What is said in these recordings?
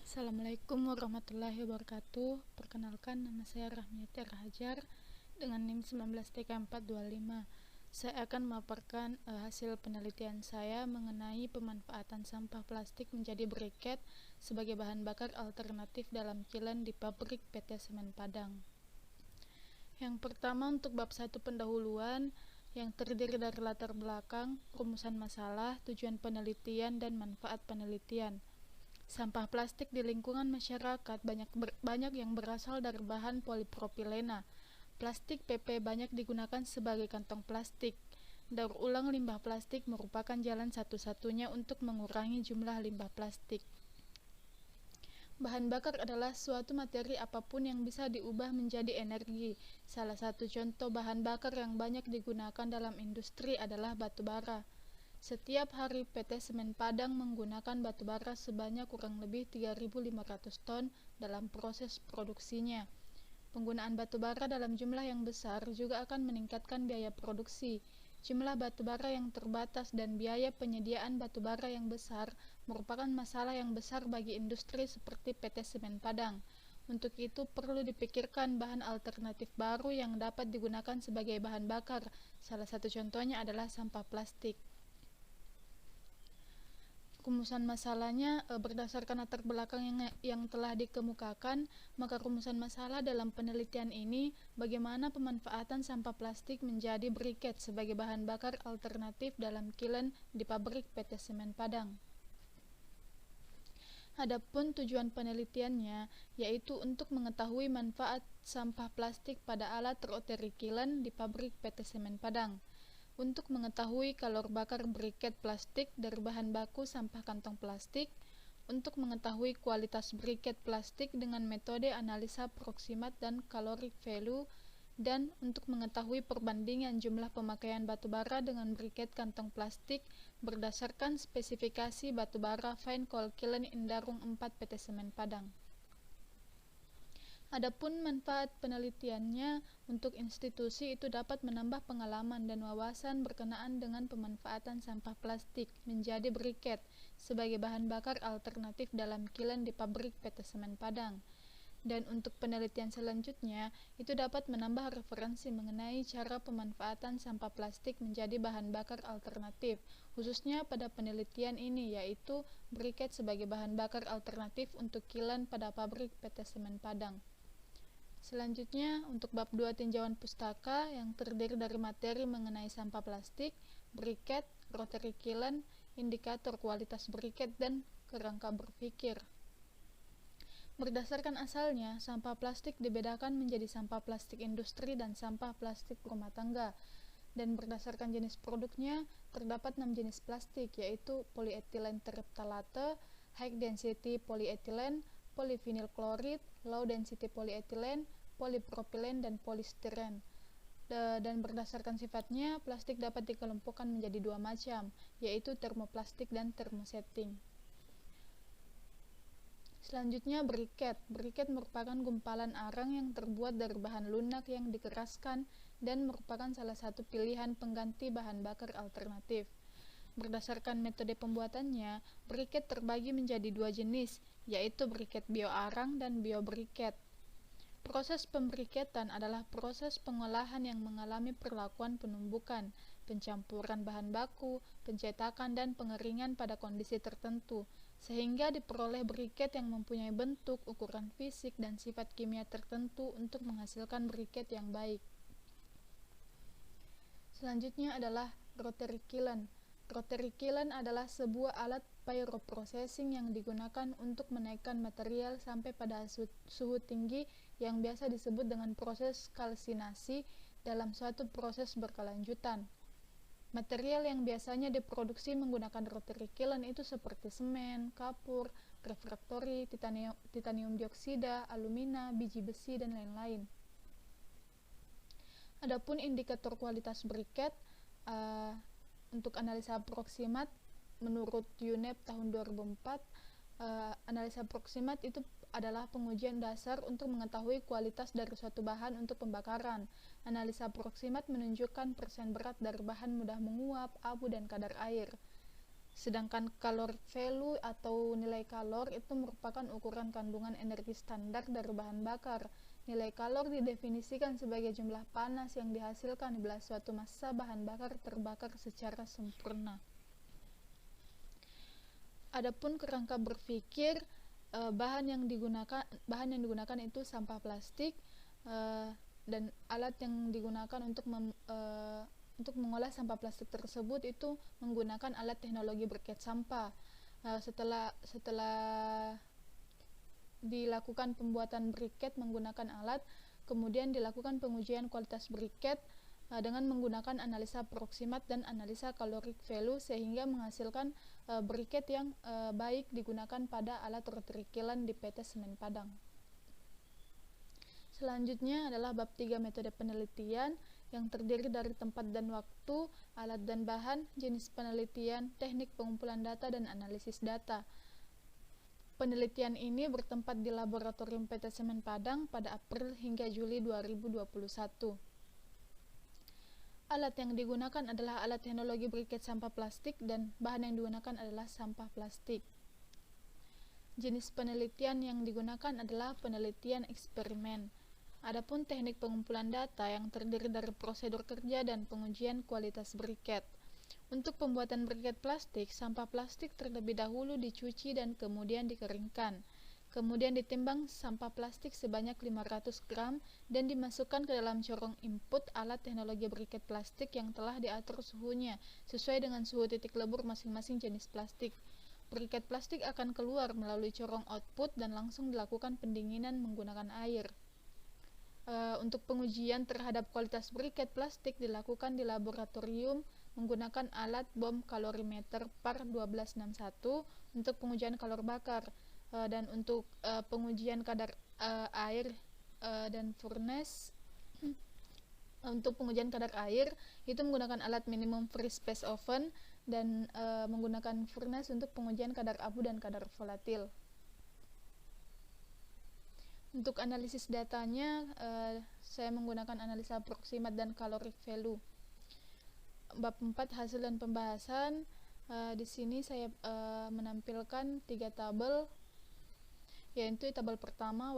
Assalamualaikum warahmatullahi wabarakatuh. Perkenalkan, nama saya Rahmiati Rahajar dengan NIM 19TK425. Saya akan memaparkan hasil penelitian saya mengenai pemanfaatan sampah plastik menjadi briket sebagai bahan bakar alternatif dalam kilen di pabrik PT Semen Padang. Yang pertama, untuk bab 1 pendahuluan yang terdiri dari latar belakang, rumusan masalah, tujuan penelitian, dan manfaat penelitian. Sampah plastik di lingkungan masyarakat banyak yang berasal dari bahan polipropilena. Plastik PP banyak digunakan sebagai kantong plastik. Daur ulang limbah plastik merupakan jalan satu-satunya untuk mengurangi jumlah limbah plastik. Bahan bakar adalah suatu materi apapun yang bisa diubah menjadi energi. Salah satu contoh bahan bakar yang banyak digunakan dalam industri adalah batu bara. Setiap hari PT Semen Padang menggunakan batu bara sebanyak kurang lebih 3.500 ton dalam proses produksinya. Penggunaan batu bara dalam jumlah yang besar juga akan meningkatkan biaya produksi. Jumlah batu bara yang terbatas dan biaya penyediaan batu bara yang besar merupakan masalah yang besar bagi industri seperti PT Semen Padang. Untuk itu perlu dipikirkan bahan alternatif baru yang dapat digunakan sebagai bahan bakar. Salah satu contohnya adalah sampah plastik. Rumusan masalahnya berdasarkan latar belakang yang telah dikemukakan, maka rumusan masalah dalam penelitian ini bagaimana pemanfaatan sampah plastik menjadi briket sebagai bahan bakar alternatif dalam kilen di pabrik PT Semen Padang. Adapun tujuan penelitiannya yaitu untuk mengetahui manfaat sampah plastik pada alat rotary kiln di pabrik PT Semen Padang. Untuk mengetahui kalor bakar briket plastik dari bahan baku sampah kantong plastik, untuk mengetahui kualitas briket plastik dengan metode analisa proximat dan caloric value, dan untuk mengetahui perbandingan jumlah pemakaian batu bara dengan briket kantong plastik berdasarkan spesifikasi batu bara Fine Coal Kiln Indarung 4 PT Semen Padang. Adapun manfaat penelitiannya untuk institusi itu dapat menambah pengalaman dan wawasan berkenaan dengan pemanfaatan sampah plastik menjadi briket sebagai bahan bakar alternatif dalam kilen di pabrik PT Semen Padang. Dan untuk penelitian selanjutnya, itu dapat menambah referensi mengenai cara pemanfaatan sampah plastik menjadi bahan bakar alternatif, khususnya pada penelitian ini, yaitu briket sebagai bahan bakar alternatif untuk kilen pada pabrik PT Semen Padang. Selanjutnya, untuk bab 2 tinjauan pustaka yang terdiri dari materi mengenai sampah plastik, briket, rotary kiln, indikator kualitas briket, dan kerangka berpikir. Berdasarkan asalnya, sampah plastik dibedakan menjadi sampah plastik industri dan sampah plastik rumah tangga. Dan berdasarkan jenis produknya, terdapat 6 jenis plastik, yaitu polyethylene terephthalate, high density polyethylene, polyvinyl chloride, low density polyethylene, polipropilene, dan polistiren. Dan berdasarkan sifatnya, plastik dapat dikelompokkan menjadi 2 macam, yaitu termoplastik dan termosetting. Selanjutnya, briket. Briket merupakan gumpalan arang yang terbuat dari bahan lunak yang dikeraskan dan merupakan salah satu pilihan pengganti bahan bakar alternatif. Berdasarkan metode pembuatannya, briket terbagi menjadi 2 jenis, yaitu briket bioarang dan biobriket. Proses pembriketan adalah proses pengolahan yang mengalami perlakuan penumbukan, pencampuran bahan baku, pencetakan, dan pengeringan pada kondisi tertentu, sehingga diperoleh briket yang mempunyai bentuk, ukuran fisik, dan sifat kimia tertentu untuk menghasilkan briket yang baik. Selanjutnya adalah rotary kiln. Rotary kiln adalah sebuah alat pyroprocessing yang digunakan untuk menaikkan material sampai pada suhu tinggi yang biasa disebut dengan proses kalsinasi dalam suatu proses berkelanjutan. Material yang biasanya diproduksi menggunakan rotary kiln itu seperti semen, kapur, refraktori, titanium dioksida, alumina, biji besi, dan lain-lain. Adapun indikator kualitas briket untuk analisa proximat menurut UNEP tahun 2004, analisa proximat itu adalah pengujian dasar untuk mengetahui kualitas dari suatu bahan untuk pembakaran. Analisa proximat menunjukkan persen berat dari bahan mudah menguap, abu, dan kadar air. Sedangkan caloric value atau nilai kalor itu merupakan ukuran kandungan energi standar dari bahan bakar. Nilai kalor didefinisikan sebagai jumlah panas yang dihasilkan bila suatu massa bahan bakar terbakar secara sempurna. Adapun kerangka berpikir, bahan yang digunakan itu sampah plastik, dan alat yang digunakan untuk mengolah sampah plastik tersebut itu menggunakan alat teknologi briket sampah. Setelah dilakukan pembuatan briket menggunakan alat, kemudian dilakukan pengujian kualitas briket dengan menggunakan analisa proximat dan analisa caloric value sehingga menghasilkan briket yang baik digunakan pada alat rotary kiln di PT Semen Padang. Selanjutnya adalah bab 3 metode penelitian yang terdiri dari tempat dan waktu, alat dan bahan, jenis penelitian, teknik pengumpulan data, dan analisis data. Penelitian ini bertempat di laboratorium PT Semen Padang pada April hingga Juli 2021. Alat yang digunakan adalah alat teknologi briket sampah plastik dan bahan yang digunakan adalah sampah plastik. Jenis penelitian yang digunakan adalah penelitian eksperimen. Adapun teknik pengumpulan data yang terdiri dari prosedur kerja dan pengujian kualitas briket. Untuk pembuatan briket plastik, sampah plastik terlebih dahulu dicuci dan kemudian dikeringkan. Kemudian ditimbang sampah plastik sebanyak 500 gram dan dimasukkan ke dalam corong input alat teknologi briket plastik yang telah diatur suhunya sesuai dengan suhu titik lebur masing-masing jenis plastik. Briket plastik akan keluar melalui corong output dan langsung dilakukan pendinginan menggunakan air. Untuk pengujian terhadap kualitas briket plastik dilakukan di laboratorium menggunakan alat bom kalorimeter par 1261 untuk pengujian kalor bakar, dan untuk pengujian kadar air dan furnace untuk pengujian kadar air itu menggunakan alat minimum free space oven dan menggunakan furnace untuk pengujian kadar abu dan kadar volatil. Untuk analisis datanya, saya menggunakan analisa proximat dan caloric value. Bab 4 hasil dan pembahasan. Di sini saya menampilkan 3 tabel, yaitu tabel pertama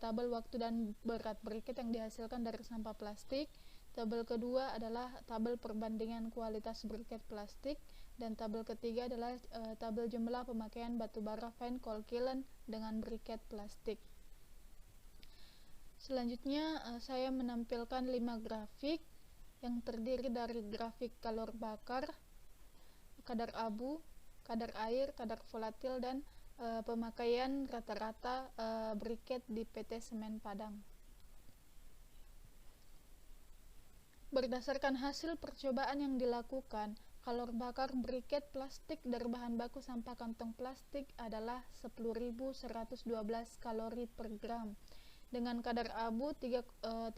tabel waktu dan berat briket yang dihasilkan dari sampah plastik. Tabel kedua adalah tabel perbandingan kualitas briket plastik, dan tabel ketiga adalah tabel jumlah pemakaian batubara fine coal kiln dengan briket plastik. Selanjutnya saya menampilkan 5 grafik yang terdiri dari grafik kalor bakar, kadar abu, kadar air, kadar volatil, dan pemakaian rata-rata briket di PT Semen Padang. Berdasarkan hasil percobaan yang dilakukan, kalor bakar briket plastik dari bahan baku sampah kantong plastik adalah 10.112 kalori per gram, dengan kadar abu 3,90%,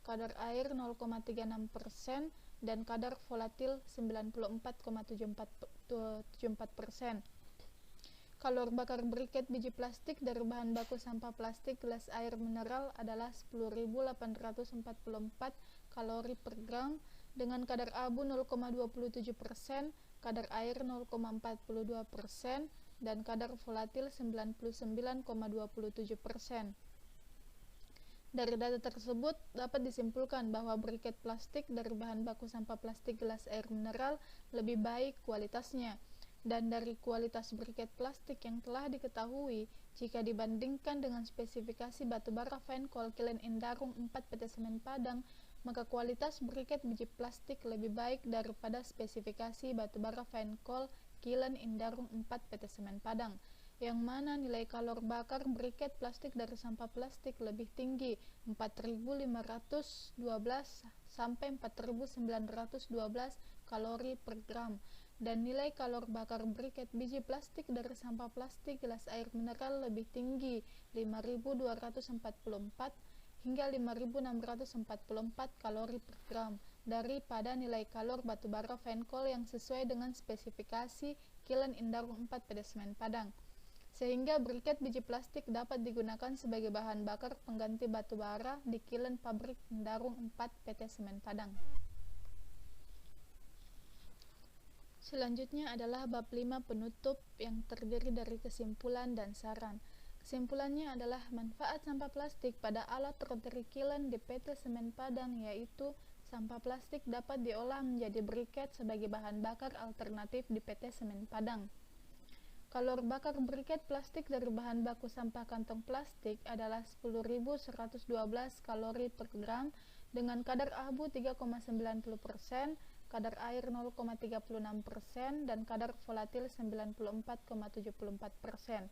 kadar air 0,36%, dan kadar volatil 94,74%. Kalor bakar briket biji plastik dari bahan baku sampah plastik gelas air mineral adalah 10.844 kalori per gram, dengan kadar abu 0,27%, kadar air 0,42%, dan kadar volatil 99,27%. Dari data tersebut dapat disimpulkan bahwa briket plastik dari bahan baku sampah plastik gelas air mineral lebih baik kualitasnya. Dan dari kualitas briket plastik yang telah diketahui, jika dibandingkan dengan spesifikasi batubara fine coal kiln Indarung 4 PT Semen Padang, maka kualitas briket biji plastik lebih baik daripada spesifikasi batubara fine coal kiln Indarung 4 PT Semen Padang, yang mana nilai kalor bakar briket plastik dari sampah plastik lebih tinggi 4.512 sampai 4.912 kalori per gram, dan nilai kalor bakar briket biji plastik dari sampah plastik gelas air mineral lebih tinggi 5.244 hingga 5.644 kalori per gram daripada nilai kalor batubara fine coal yang sesuai dengan spesifikasi kiln Indarung 4 PT Semen Padang, sehingga briket biji plastik dapat digunakan sebagai bahan bakar pengganti batubara di kiln pabrik Indarung 4 PT Semen Padang. Selanjutnya adalah bab 5 penutup yang terdiri dari kesimpulan dan saran. Kesimpulannya adalah manfaat sampah plastik pada alat rotary kiln di PT Semen Padang, yaitu sampah plastik dapat diolah menjadi briket sebagai bahan bakar alternatif di PT Semen Padang. Kalori bakar briket plastik dari bahan baku sampah kantong plastik adalah 10.112 kalori per gram dengan kadar abu 3,90%, kadar air 0,36%, dan kadar volatil 94,74%.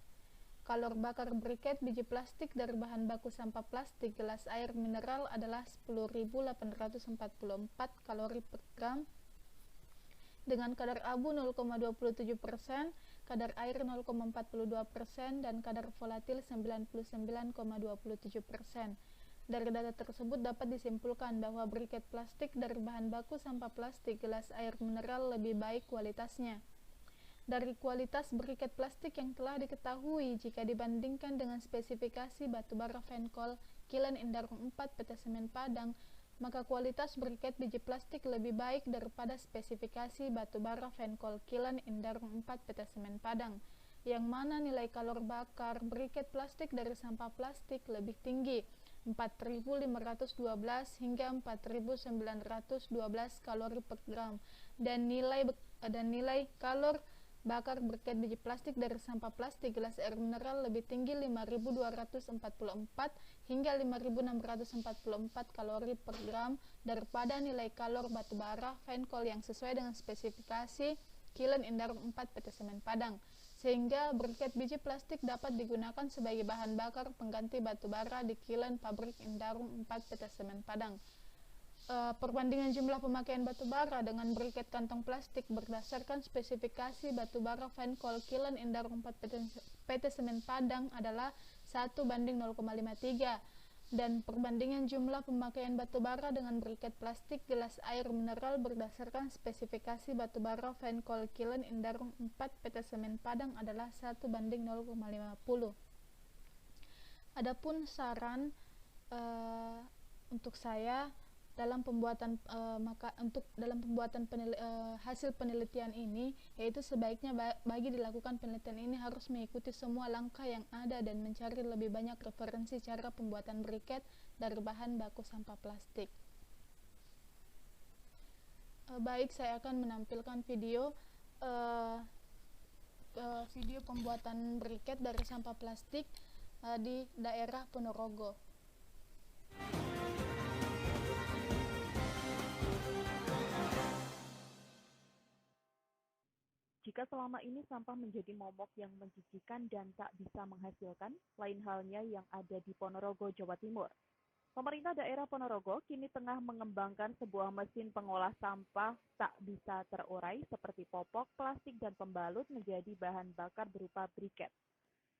Kalori bakar briket biji plastik dari bahan baku sampah plastik gelas air mineral adalah 10.844 kalori per gram dengan kadar abu 0,27%, kadar air 0,42%, dan kadar volatil 99,27%. Dari data tersebut dapat disimpulkan bahwa briket plastik dari bahan baku sampah plastik gelas air mineral lebih baik kualitasnya. Dari kualitas briket plastik yang telah diketahui jika dibandingkan dengan spesifikasi batubara Fenkol Kilen Indarung 4 PT Semen Padang, maka kualitas briket biji plastik lebih baik daripada spesifikasi batubara Fenkol Kilen Indarung 4 PT Semen Padang, yang mana nilai kalori bakar briket plastik dari sampah plastik lebih tinggi, 4.512 hingga 4.912 kalori per gram, dan nilai kalori bakar briket biji plastik dari sampah plastik gelas air mineral lebih tinggi, 5.244 hingga 5.644 kalori per gram daripada nilai kalori batubara Fenkol yang sesuai dengan spesifikasi Kilen Indarung 4 PT Semen Padang, sehingga briket biji plastik dapat digunakan sebagai bahan bakar pengganti batubara di kilen pabrik Indarung 4 PT Semen Padang. Perbandingan jumlah pemakaian batubara dengan briket kantong plastik berdasarkan spesifikasi batubara Fenkol Kilen Indarung 4 PT Semen Padang adalah 1:0,53, dan perbandingan jumlah pemakaian batubara dengan briket plastik gelas air mineral berdasarkan spesifikasi batubara Fenkol Kilen Indarung 4 PT Semen Padang adalah 1:0,50. Adapun saran untuk saya dalam pembuatan hasil penelitian ini, yaitu sebaiknya bagi dilakukan penelitian ini harus mengikuti semua langkah yang ada dan mencari lebih banyak referensi cara pembuatan briket dari bahan baku sampah plastik. Baik, saya akan menampilkan video pembuatan briket dari sampah plastik di daerah Ponorogo. Jika selama ini sampah menjadi momok yang menjijikan dan tak bisa menghasilkan, lain halnya yang ada di Ponorogo, Jawa Timur. Pemerintah daerah Ponorogo kini tengah mengembangkan sebuah mesin pengolah sampah tak bisa terurai seperti popok, plastik, dan pembalut menjadi bahan bakar berupa briket.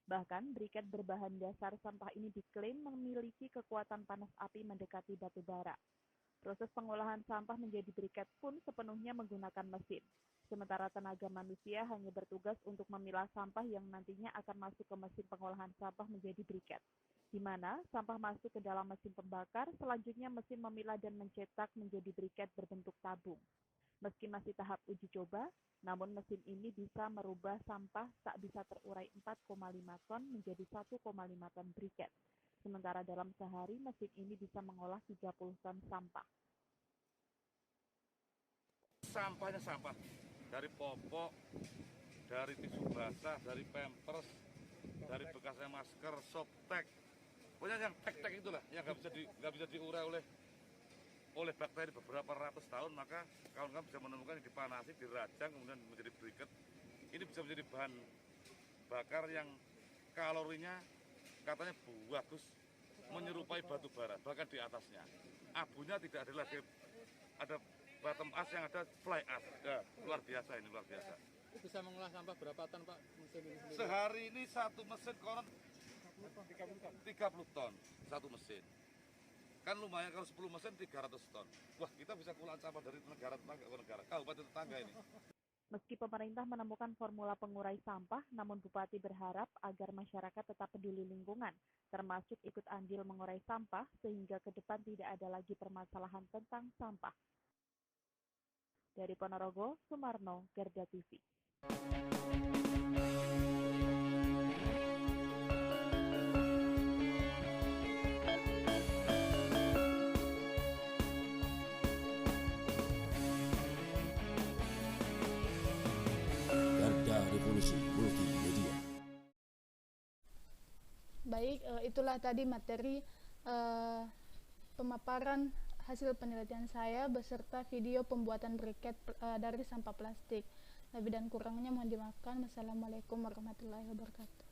Bahkan, briket berbahan dasar sampah ini diklaim memiliki kekuatan panas api mendekati batu bara. Proses pengolahan sampah menjadi briket pun sepenuhnya menggunakan mesin. Sementara tenaga manusia hanya bertugas untuk memilah sampah yang nantinya akan masuk ke mesin pengolahan sampah menjadi briket, di mana sampah masuk ke dalam mesin pembakar, selanjutnya mesin memilah dan mencetak menjadi briket berbentuk tabung. Meski masih tahap uji coba, namun mesin ini bisa merubah sampah tak bisa terurai 4,5 ton menjadi 1,5 ton briket. Sementara dalam sehari mesin ini bisa mengolah 30 ton sampah. Sampahnya sampah. Dari popok, dari tisu basah, dari pampers, dari bekasnya masker, softtek, pokoknya yang tek-tek itulah yang nggak bisa diurai oleh bakteri beberapa ratus tahun, maka kawan-kawan bisa menemukan yang dipanasi, dirajang, kemudian menjadi briket. Ini bisa menjadi bahan bakar yang kalorinya katanya bagus, menyerupai batu bara, bahkan di atasnya. Abunya tidak ada lagi, ada bottom ash yang ada fly ash. Ya, luar biasa ini, luar biasa. Bisa mengolah sampah berapa ton, Pak, mesin ini sendiri? Sehari ini satu mesin konon 30 ton satu mesin. Kan lumayan, kalau 10 mesin 300 ton. Wah, kita bisa pulang sampah dari negara tetangga ke negara, kabupaten tetangga ini. Meski pemerintah menemukan formula pengurai sampah, namun Bupati berharap agar masyarakat tetap peduli lingkungan, termasuk ikut andil mengurai sampah, sehingga ke depan tidak ada lagi permasalahan tentang sampah. Dari Ponorogo, Sumarno, Garda TV. Garda Revolusi Multimedia. Baik, itulah tadi materi pemaparan hasil penelitian saya beserta video pembuatan briket dari sampah plastik. Lebih dan kurangnya mohon dimaafkan. Wassalamualaikum warahmatullahi wabarakatuh.